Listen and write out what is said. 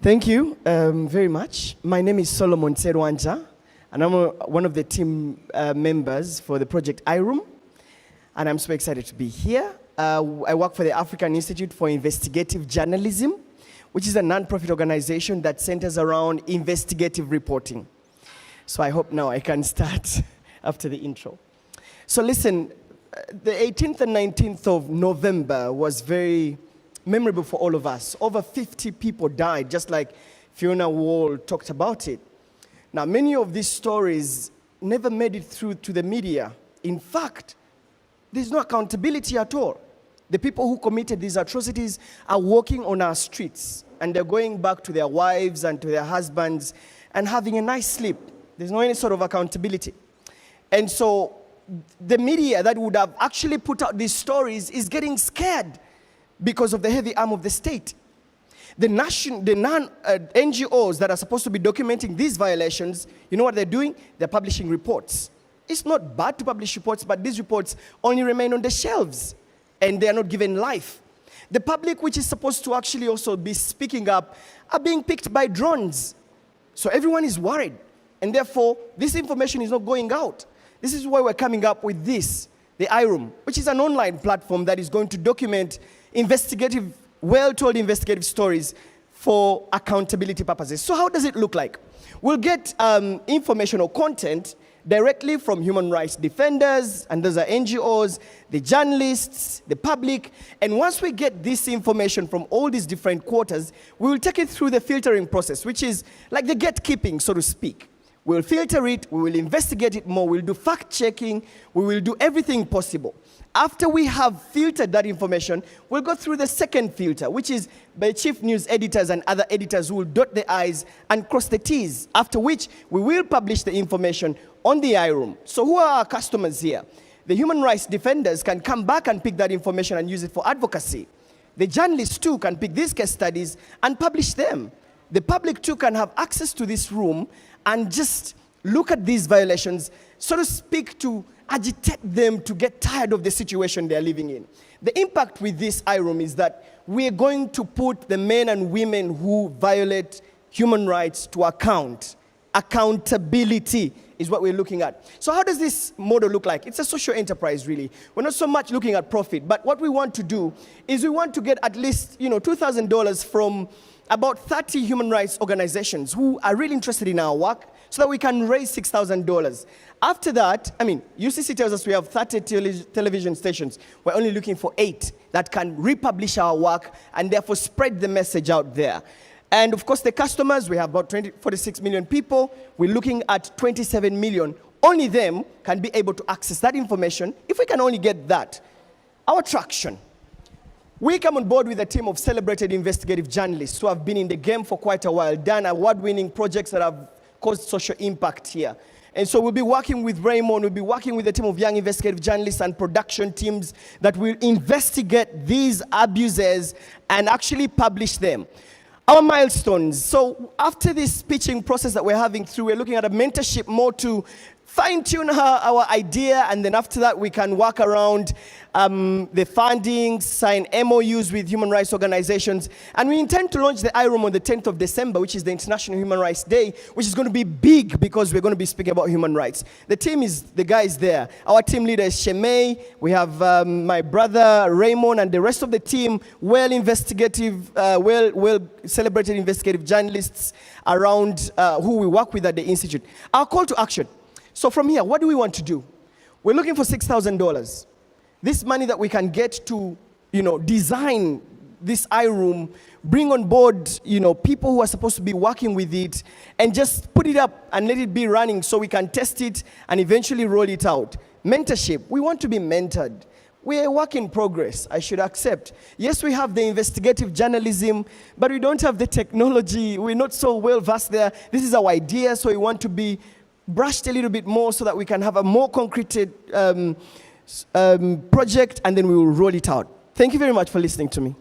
Thank you very much. My name is Solomon Serwanja, and I'm one of the team members for the project iRoom, and I'm so excited to be here. I work for the African Institute for Investigative Journalism, which is a non-profit organization that centers around investigative reporting. So I hope now I can start after the intro. So listen, the 18th and 19th of November was very memorable for all of us. Over 50 people died, just like Fiona Wall talked about it. Now, many of these stories never made it through to the media. In fact, there's no accountability at all. The people who committed these atrocities are walking on our streets, and they're going back to their wives and to their husbands and having a nice sleep. There's no any sort of accountability. And so the media that would have actually put out these stories is getting scared because of the heavy arm of the state. The non-NGOs that are supposed to be documenting these violations, you know what they're doing? They're publishing reports. It's not bad to publish reports, but these reports only remain on the shelves, and they are not given life. The public, which is supposed to actually also be speaking up, are being picked by drones. So everyone is worried, and therefore, this information is not going out. This is why we're coming up with this, the iRoom, which is an online platform that is going to document investigative, well-told investigative stories for accountability purposes. So how does it look like? We'll get information or content directly from human rights defenders, and those are NGOs, the journalists, the public. And once we get this information from all these different quarters, we will take it through the filtering process, which is like the gatekeeping, so to speak. We'll filter it, we will investigate it more, we'll do fact-checking, we will do everything possible. After we have filtered that information, we'll go through the second filter, which is by chief news editors and other editors who will dot the I's and cross the T's, after which we will publish the information on the iRoom. So who are our customers here? The human rights defenders can come back and pick that information and use it for advocacy. The journalists too can pick these case studies and publish them. The public too can have access to this room and just look at these violations, so to speak, to agitate them to get tired of the situation they're living in. The impact with this iRoom is that we're going to put the men and women who violate human rights to account. Accountability is what we're looking at. So how does this model look like? It's a social enterprise, really. We're not so much looking at profit, but what we want to do is we want to get at least $2,000 from about 30 human rights organizations who are really interested in our work, so that we can raise $6,000. After that, UCC tells us we have 30 television stations. We're only looking for 8 that can republish our work and therefore spread the message out there. And of course, the customers, we have about 46 million people. We're looking at 27 million. Only them can be able to access that information. If we can only get that, our traction. We come on board with a team of celebrated investigative journalists who have been in the game for quite a while, done award-winning projects that have caused social impact here. And so we'll be working with Raymond, we'll be working with a team of young investigative journalists and production teams that will investigate these abuses and actually publish them. Our milestones. So after this pitching process that we're having through, we're looking at a mentorship more to fine-tune our idea, and then after that we can work around the funding, sign MOUs with human rights organizations, and we intend to launch the iRoom on the 10th of December, which is the International Human Rights Day, which is going to be big because we're going to be speaking about human rights. The team is, the guys there. Our team leader is Shemay. We have my brother Raymond and the rest of the team, well celebrated investigative journalists around who we work with at the Institute. Our call to action. So from here, what do we want to do? We're looking for $6,000. This money that we can get to, design this iRoom, bring on board, people who are supposed to be working with it, and just put it up and let it be running so we can test it and eventually roll it out. Mentorship. We want to be mentored. We're a work in progress, I should accept. Yes, we have the investigative journalism, but we don't have the technology. We're not so well versed there. This is our idea, so we want to be brushed a little bit more so that we can have a more concreted project, and then we will roll it out. Thank you very much for listening to me.